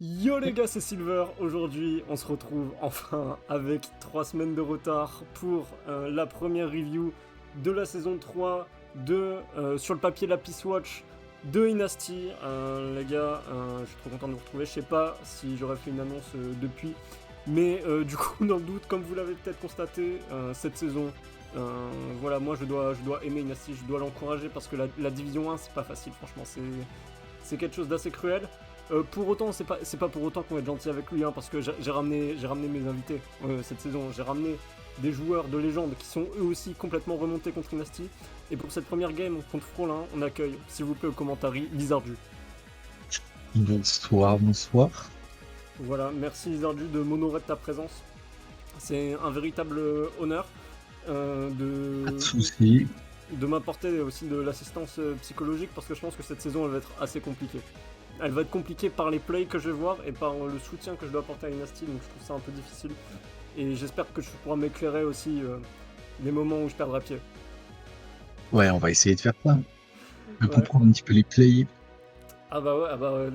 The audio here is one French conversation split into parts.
Yo les gars, c'est Silver. Aujourd'hui, on se retrouve enfin avec 3 semaines de retard pour la première review de la saison 3 de sur le papier la Peace Watch de Inasti. Les gars, je suis trop content de vous retrouver. Je sais pas si j'aurais fait une annonce depuis, mais du coup, dans le doute, comme vous l'avez peut-être constaté, cette saison, voilà, moi je dois aimer Inasti, je dois l'encourager parce que la division 1, c'est pas facile, franchement, c'est quelque chose d'assez cruel. Pour autant, c'est pas pour autant qu'on va être gentil avec lui, hein, parce que j'ai ramené mes invités cette saison. J'ai ramené des joueurs de légende qui sont eux aussi complètement remontés contre Inasti. Et pour cette première game contre Frolin, on accueille, s'il vous plaît, au commentaire, Lizardu. Bonsoir, bonsoir. Voilà, merci Lizardu de m'honorer de ta présence. C'est un véritable honneur Pas de soucis. de m'apporter aussi de l'assistance psychologique, parce que je pense que cette saison, elle va être assez compliquée. Elle va être compliquée par les plays que je vais voir et par le soutien que je dois apporter à Inasti, donc je trouve ça un peu difficile. Et j'espère que tu pourras m'éclairer aussi les moments où je perdrai pied. Ouais, on va essayer de faire ça. Je vais Ouais. comprendre un petit peu les plays. Ah bah ouais,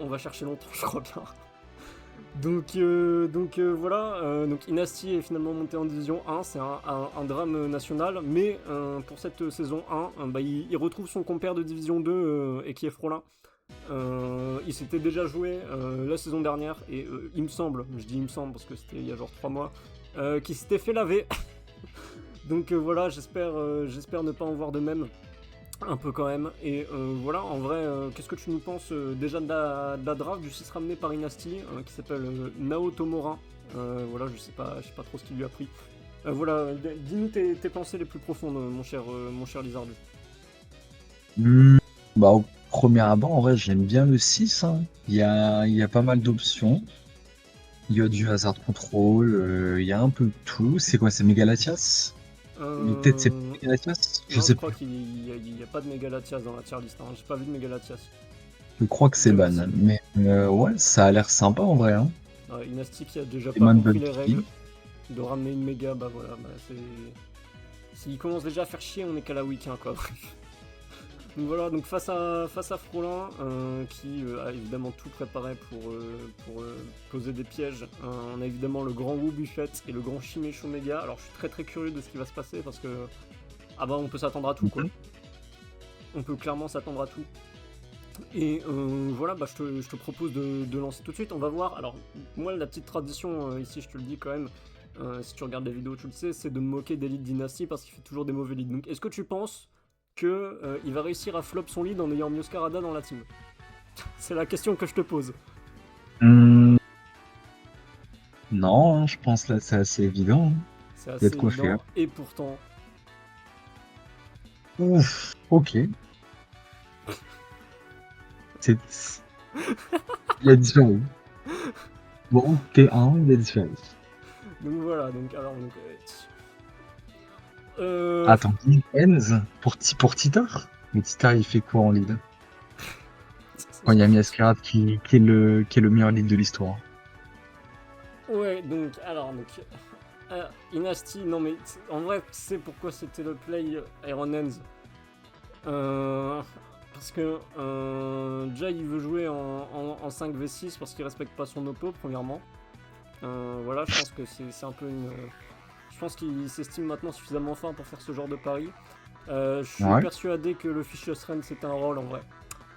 on va chercher longtemps, je crois bien. Donc voilà, donc Inasti est finalement monté en division 1, c'est un drame national, mais pour cette saison 1, bah, il retrouve son compère de division 2 et qui est Frolin. Il s'était déjà joué la saison dernière et il me semble, je dis il me semble parce que c'était il y a genre 3 mois, qu'il s'était fait laver. Donc voilà, j'espère ne pas en voir de même. Un peu quand même. Et voilà, en vrai, qu'est-ce que tu nous penses déjà de la draft du 6 ramené par Inasti qui s'appelle Nao Tomora. Voilà, je sais pas trop ce qu'il lui a pris. Voilà, dis-nous tes pensées les plus profondes, mon cher Lizardu. Hmm, Bah, au premier abord, en vrai, j'aime bien le 6, hein. Il y a pas mal d'options. Il y a du hasard control, il y a un peu de tout. C'est quoi, c'est Megalatias? Peut-être c'est Euh, Megalatias? Je non, je sais crois plus. qu'il y a pas de Megalatias dans la tier list. Hein. J'ai pas vu de Megalatias. Je crois que c'est Dieu ban. merci. Mais ouais, ça a l'air sympa en vrai, hein. Inasti qui a déjà Et pas Man compris les Bucky. règles de ramener une méga, bah voilà, bah c'est. S'il commence déjà à faire chier, on est qu'à la week, hein, quoi. Donc voilà, donc face à Frolin, qui a évidemment tout préparé pour poser des pièges. On a évidemment le grand Wu Buffet et le grand Shimesh Omega. Alors je suis très très curieux de ce qui va se passer parce que ah bah on peut s'attendre à tout quoi. Mhm. On peut clairement s'attendre à tout. Et voilà, bah je te propose de lancer tout de suite. On va voir. Alors moi la petite tradition ici, je te le dis quand même. Si tu regardes les vidéos, tu le sais, c'est de me moquer des leads Dynasty parce qu'il fait toujours des mauvais leads. Donc est-ce que tu penses que il va réussir à flop son lead en ayant Mioscarada dans la team? C'est la question que je te pose. Hmm, non, hein, je pense là, c'est assez évident, hein. C'est Il y a assez de quoi faire. évident. Et pourtant, Ouf, ok. C'est il a disparu. Bon, T1, il a disparu. donc voilà, donc alors donc, Attends, Lead Ends pour Titar? Mais Titar, il fait quoi en lead? Quand il y a Miascarat qui est le meilleur lead de l'histoire. ouais, donc alors donc Inasti, non mais en vrai, tu sais pourquoi c'était le play Iron Hands. Parce que déjà il veut jouer en 5v6 parce qu'il respecte pas son oppo premièrement. Voilà, je pense que c'est un peu une. Je pense qu'il s'estime maintenant suffisamment fort pour faire ce genre de pari. Je suis Ouais, persuadé que le Fichius Ren c'est un rôle en vrai.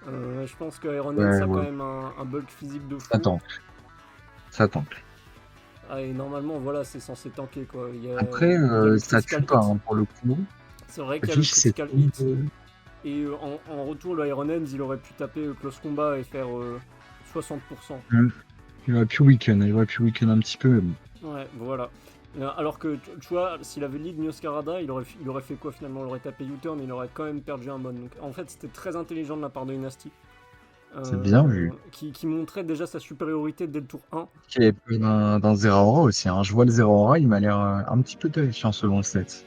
Je pense que Iron Hands ouais, a quand ouais. même un bulk physique de Ça fou. tank, ça tank. Ah, et normalement, voilà, c'est censé tanker quoi. Après, Il y a le ça tue critical pas, hit. hein, pour le coup. C'est vrai qu'il y a le Fiche, c'est critical tout. hit. Et en retour, le Iron Hands il aurait pu taper close combat et faire 60%. Il aurait pu weaken un petit peu, mais bon. Ouais, voilà. Alors que, tu vois, s'il avait lead Mioscarada, il aurait fait quoi finalement? Il aurait tapé U-turn, il aurait quand même perdu un bon. Donc en fait, c'était très intelligent de la part de Dynasty, C'est bien vu. qui montrait déjà sa supériorité dès le tour 1. Il est pris d'un Zeraora aussi, hein. Je vois le Zeraora, il m'a l'air un petit peu terrifiant selon le set.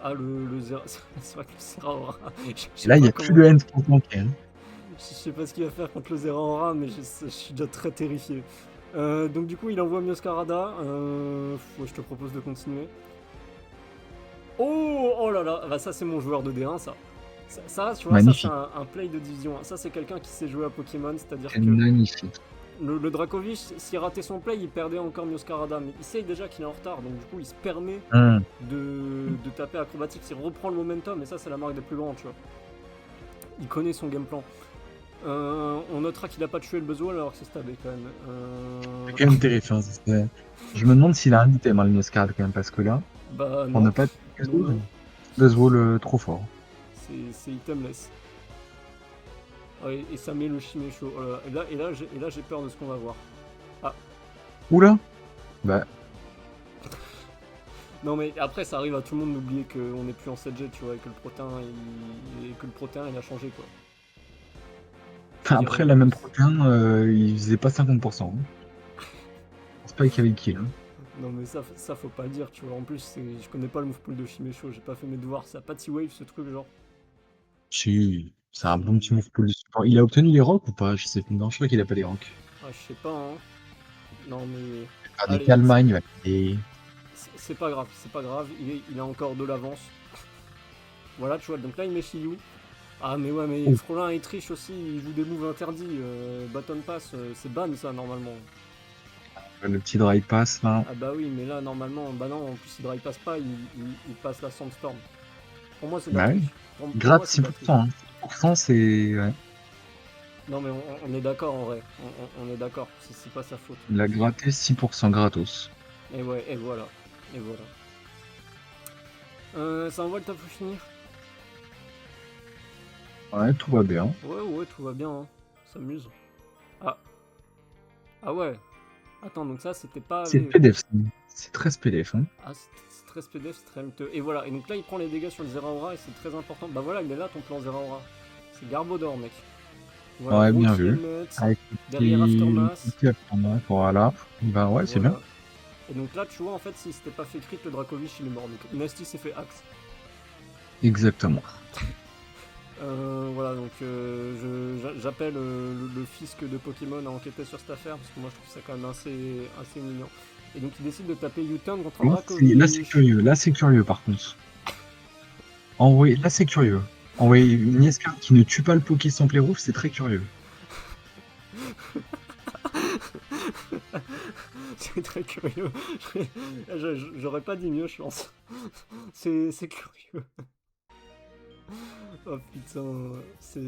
Ah, le Zera... C'est vrai que le Zeraora, je Et sais là, il n'y pas a plus comment... de hand pour tanker, hein. Je sais pas ce qu'il va faire contre le Zeraora, mais je suis déjà très terrifié. Donc du coup, il envoie Mioscarada. Ouais, je te propose de continuer. Oh là là, bah ça c'est mon joueur de D1 ça. Ça, tu vois, ça c'est Magnifique. un play de division 1. Ça c'est quelqu'un qui sait jouer à Pokémon, c'est-à-dire C'est que magnifique. le Dracovic, s'il ratait son play, il perdait encore Mioscarada. Mais il sait déjà qu'il est en retard, donc du coup, il se permet de taper acrobatique. Il reprend le momentum, et ça, c'est la marque des plus grands, tu vois. Il connaît son game plan. On notera qu'il a pas tué le Buzzwall alors que c'est stabé quand même. C'est quand même terrifiant. Je me demande s'il a un item, le Noscard, quand même, parce que là, Bah on non. n'a pas de Non. Buzzwall trop fort. C'est itemless. Ouais, et ça met le chimé chaud. Oh là là. Et là j'ai peur de ce qu'on va voir. Oula. Bah, Non mais après ça arrive à tout le monde d'oublier qu'on n'est plus en 7G, tu vois, et que le protéin il a changé quoi. Je veux dire, après, la même protéine, il faisait pas 50%. Hein. C'est pas qu'il y avait le kill. Hein. Non mais ça faut pas le dire, tu vois. En plus je connais pas le move pool de Shimecho, j'ai pas fait mes devoirs. Ça a pas T-Wave ce truc genre. Si, c'est un bon petit move pour le support. Il a obtenu les ranks ou pas? Je sais plus. Non, je crois qu'il a pas les ranks. Ah je sais pas hein. Non mais. Ah, des Allez, Calmagne, ouais. Et... c'est pas grave, il a encore de l'avance. Voilà tu vois, donc là il met Shiyu. Ah mais ouais mais Oh. Frolin il triche aussi, il joue des moves interdits, Baton Pass, c'est ban ça normalement. Le petit dry pass, là. Ah bah oui mais là normalement, bah non en plus il dry pass pas, il passe la Sandstorm. Pour moi c'est de la Bah oui. triche. Pour Gratte moi c'est de la triche. 6%. Hein. 6%, c'est... Ouais. Non mais on est d'accord en vrai, on est d'accord, c'est pas sa faute. Il a gratté 6% gratos. Et ouais, et voilà, et voilà. Ça envoie le taf pour finir. Ouais, tout va bien. Ouais, tout va bien, hein. S'amuse. Ah. Ah ouais. Attends, donc ça, c'était pas... C'est PDF, ça. C'est très PDF. Hein. Ah, c'est très SPDF, c'est très lutteux. Et voilà, et donc là, il prend les dégâts sur le Zeraora, et c'est très important. Bah voilà, il est là, ton plan Zeraora. C'est Garbodor, mec. Voilà, Ouais, bien gros vu. Helmet, Avec derrière Aftermath. petit Aftermath, voilà. Bah ouais, c'est Voilà. bien. Et donc là, tu vois, en fait, s'il s'était pas fait crit, le Dracovic, il est mort. Donc Nasty s'est fait axe. Exactement. Voilà, donc j'appelle le fisc de Pokémon à enquêter sur cette affaire, parce que moi je trouve ça quand même assez mignon. Et donc il décide de taper U-Turn contre un Dracovic. Là, c'est curieux. Là, c'est curieux, par contre. Envoyer... Là, c'est curieux. Envoyer une escarpe qui ne tue pas le Poké sans Playrouf, c'est très curieux. C'est très curieux. J'aurais pas dit mieux, je pense. C'est curieux. Oh putain, c'est...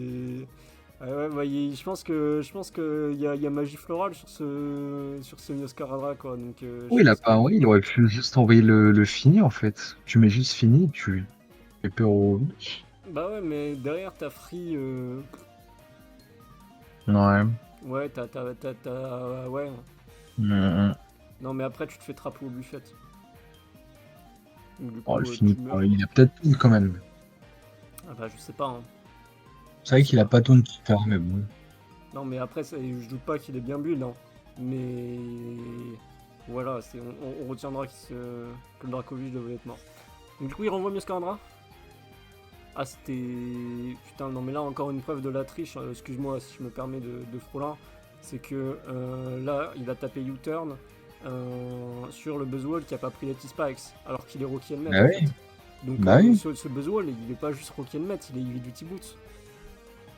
Ah ouais, bah, je pense que y a magie florale sur ce Mioscaradra quoi. Donc Oui, je il a pense que pas, oui, il aurait pu juste envoyer le fini en fait. Tu mets juste fini, tu fais peur au. bah ouais, mais derrière t'as free Ouais. ouais, ouais. Mm. Non mais après tu te fais trapper au buffet. Donc, du Oh, coup le fini, tu meurs. il a peut-être tout quand même. Ah bah je sais pas hein. C'est vrai qu'il a pas ton petit faire, mais bon. Non mais après je doute pas qu'il est bien build hein. Mais voilà, on retiendra que le Dracovic devait être mort. Donc du coup il renvoie Mioscaradra. Ah c'était... Putain non mais là encore une preuve de la triche, excuse-moi si je me permets de Frolin. C'est que là il a tapé U-turn sur le Buzzwall qui a pas pris les petits spikes alors qu'il est Rocky Helmet Bah en oui, fait. Donc bah oui. ce Buzzwall il est pas juste Rocky Helmet, il est Heavy Duty Boots.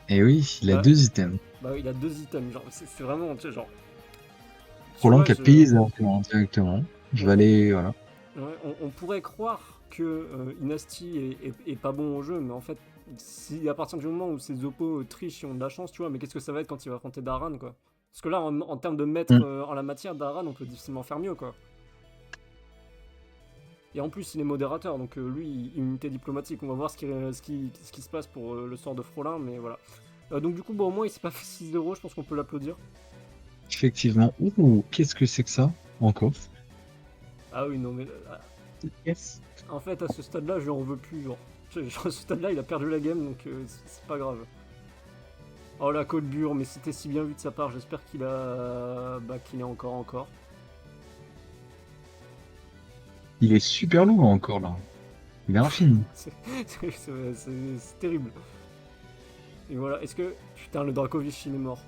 Et oui, il a Bah, 2 items. bah il a 2 items, genre c'est vraiment, tu sais, genre... Tu Roland vois, qui a payé directement. Je vais aller, voilà. Ouais, on pourrait croire que Inasti est pas bon au jeu, mais en fait, si à partir du moment où ses oppos trichent et ont de la chance, tu vois, mais qu'est-ce que ça va être quand il va affronter Daran, quoi? Parce que là, en termes de maître Mm. en la matière, Daran, on peut difficilement faire mieux, quoi. Et en plus, il est modérateur, donc lui, immunité diplomatique. On va voir ce qui se passe pour le sort de Frolin, mais voilà. Donc du coup, bon, au moins, il s'est pas fait 6-0, je pense qu'on peut l'applaudir. Effectivement. Ouh, qu'est-ce que c'est que ça? Encore. Ah oui, non, mais... Yes. En fait, à ce stade-là, je n'en veux plus, genre. Genre, à ce stade-là, il a perdu la game, donc c'est pas grave. Oh la colbure, mais c'était si bien vu de sa part, j'espère qu'il a... Bah, qu'il est encore. Il est super lourd encore là. Il est infini. C'est terrible. Et voilà, est-ce que... Putain, le Dracovic, il est mort.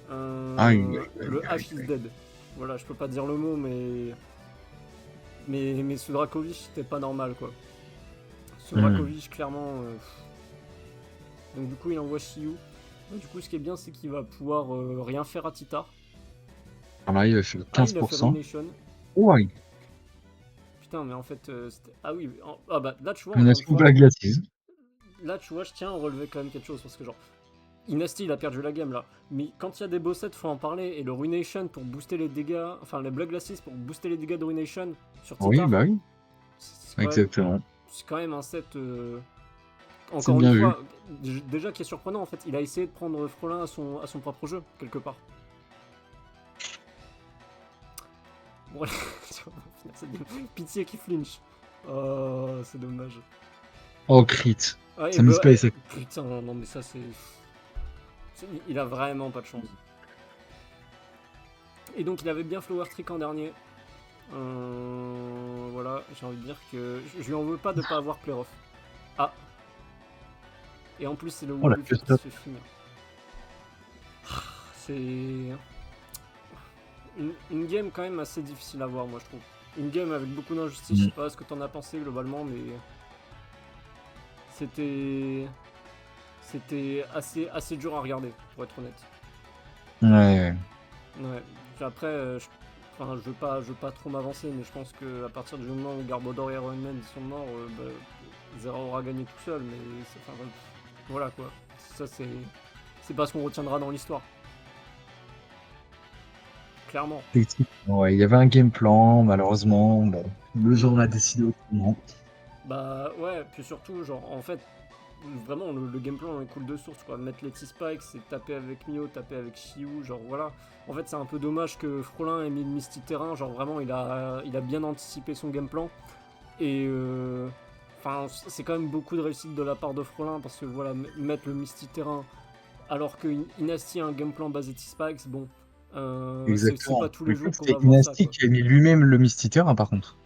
Le H is dead. Voilà, je peux pas dire le mot, mais... Mais ce Dracovic, c'était pas normal, quoi. Ce Dracovic, clairement... Donc du coup, il envoie Shiyu. Du coup, ce qui est bien, c'est qu'il va pouvoir rien faire à Titar. Alors là, il va faire Ah, il a fait 15%. Ruination. Ouais, Putain, mais en fait, ah oui, ah bah là, tu vois, on a encore une sous fois, Black Glasses. là, tu vois, je tiens à relever quand même quelque chose, parce que genre, Inasti, il a perdu la game, là. Mais quand il y a des bossets, faut en parler, et le Ruination pour booster les dégâts, enfin, les Blood Glasses pour booster les dégâts de Ruination sur Oui, Titar, bah oui, c'est quand même, exactement. c'est quand même un set, C'est encore une bien vu. fois, déjà qui est surprenant, en fait, il a essayé de prendre Frolin à son propre jeu, quelque part. Bon, allez, on va finir cette game. Pitié qui flinch. Oh, c'est dommage. Oh, crit. Ouais, et Ça mise bah, pas et ça. putain, non mais ça il a vraiment pas de chance. Et donc il avait bien Flower Trick en dernier. Voilà, j'ai envie de dire que je lui en veux pas de pas avoir playoff. Ah, et en plus c'est le Oh, la Wobbuffet queue qui se stop. fait finir. C'est une game quand même assez difficile à voir, moi je trouve. Une game avec beaucoup d'injustice, je Mm. sais pas ce que t'en as pensé globalement, mais c'était assez dur à regarder, pour être honnête. Ouais. Ouais. Puis après, enfin, je veux pas trop m'avancer, mais je pense que à partir du moment où Garbodor et Ironman sont morts, bah, Zera aura gagné tout seul, mais enfin, voilà quoi. Ça c'est pas ce qu'on retiendra dans l'histoire, clairement. Effectivement, ouais, il y avait un game plan, malheureusement. Bon, le genre a décidé autrement. Bah ouais, puis surtout, genre, en fait, vraiment, le game plan est cool de source, quoi. Mettre les T-Spikes, c'est taper avec Mio, taper avec Shiu, genre voilà. En fait, c'est un peu dommage que Frolin ait mis le Misty Terrain, genre vraiment, il a bien anticipé son game plan. Et enfin, c'est quand même beaucoup de réussite de la part de Frolin, parce que voilà, mettre le Misty Terrain, alors que Inasti a un game plan basé T-Spikes, bon, c'est Exactement. pas tous Mais les je crois jours que qu'on c'est va voir ça, Inasti quoi. qui a mis lui-même le Mystiter, hein, par contre.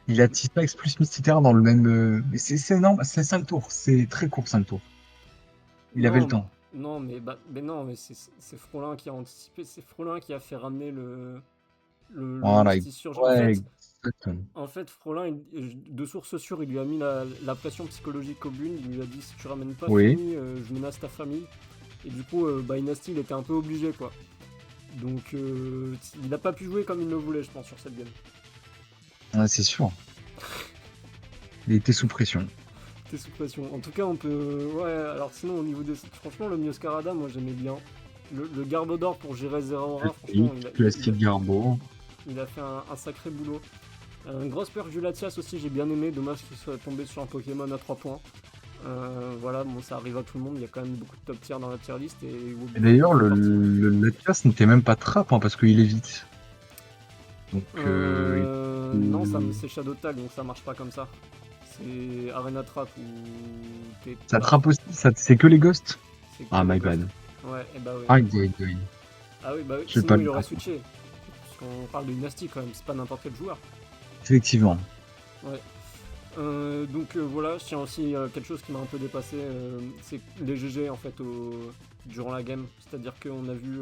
Il a T-Spax plus Mystiter dans le même. Mais c'est énorme, c'est 5 tours. C'est très court, 5 tours. Il avait le Non, temps. non, mais non, mais c'est Frolin qui a anticipé, c'est Frolin qui a fait ramener le Voilà. Misty Surge. Ouais, exactement. En fait, Frolin, de source sûre, il lui a mis la pression psychologique au Bune, il lui a dit si tu ramènes pas Oui, Fini, je menace ta famille. Et du coup, bah, Inasti, il était un peu obligé, quoi. Donc, il n'a pas pu jouer comme il le voulait, je pense, sur cette game. ouais, c'est sûr. Il était sous pression. T'es sous pression. En tout cas, on peut. Ouais, alors sinon, au niveau des. Franchement, le Mioscarada, moi j'aimais bien. Le Garbodor pour gérer Zeraora, franchement, Classique, classique Garbo. il a fait un sacré boulot. Une grosse Perjulatias aussi, j'ai bien aimé. Dommage qu'il soit tombé sur un Pokémon à 3 points. Voilà, bon, ça arrive à tout le monde. Il y a quand même beaucoup de top tiers dans la tier list et Et Wobbuffet en d'ailleurs, fait partie. la classe n'était même pas trap, hein, parce qu'il est vite. Donc, Non, c'est Shadow Tag, donc ça marche pas comme ça. C'est Arena Trap ou t'es. ça Bah, trappe aussi, c'est que les ghosts. c'est que Ah, les my ghosts. bad. Ouais, et bah ouais. Ah, il Ah oui, bah oui, je vais pas sinon le il aurait battre. switché. Parce qu'on parle de Dynasty quand même, c'est pas n'importe quel joueur. Effectivement. Ouais. Donc voilà, je tiens aussi quelque chose qui m'a un peu dépassé, c'est les GG en fait durant la game. C'est-à-dire qu'on a vu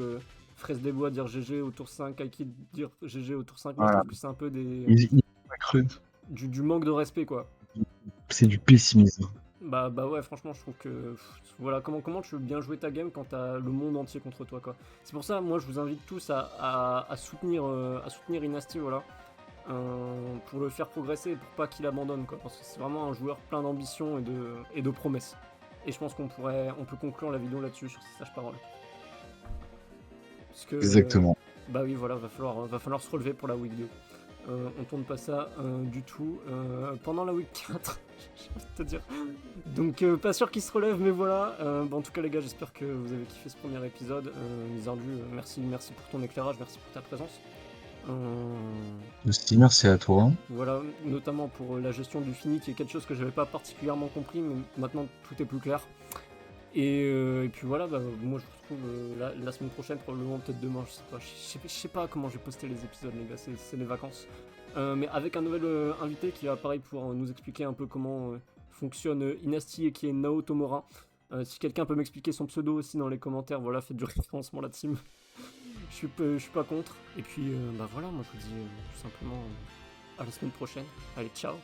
Fraise des Bois dire GG au tour 5, Aiki dire GG au tour 5. Moi je Voilà. trouve que c'est un peu Il a cru. du manque de respect quoi. C'est du pessimisme. Bah ouais, franchement, je trouve que voilà, comment tu veux bien jouer ta game quand t'as le monde entier contre toi quoi. C'est pour ça, moi je vous invite tous à soutenir Inasti, voilà. Pour le faire progresser et pour pas qu'il abandonne quoi, parce que c'est vraiment un joueur plein d'ambition et de promesses. Et je pense qu'on peut conclure la vidéo là-dessus sur ces sages paroles. Parce que Exactement. bah oui voilà, va falloir se relever pour la week 2. On tourne pas ça du tout pendant la week 4, j'ai envie de te dire. Donc pas sûr qu'il se relève, mais voilà. En tout cas les gars, j'espère que vous avez kiffé ce premier épisode. Mizardu, merci pour ton éclairage, merci pour ta présence. Aussi, merci à toi. Voilà, notamment pour la gestion du fini, qui est quelque chose que je n'avais pas particulièrement compris, mais maintenant tout est plus clair. Et puis voilà, bah, moi je vous retrouve la semaine prochaine, probablement peut-être demain, je sais pas comment je vais poster les épisodes les gars, c'est les vacances. Mais avec un nouvel invité qui va pareil pour nous expliquer un peu comment fonctionne Inasti et qui est Nao Tomora. Si quelqu'un peut m'expliquer son pseudo aussi dans les commentaires, voilà, faites du référencement la team. Je suis pas contre. Et puis bah voilà, moi je vous dis tout simplement à la semaine prochaine. Allez, ciao.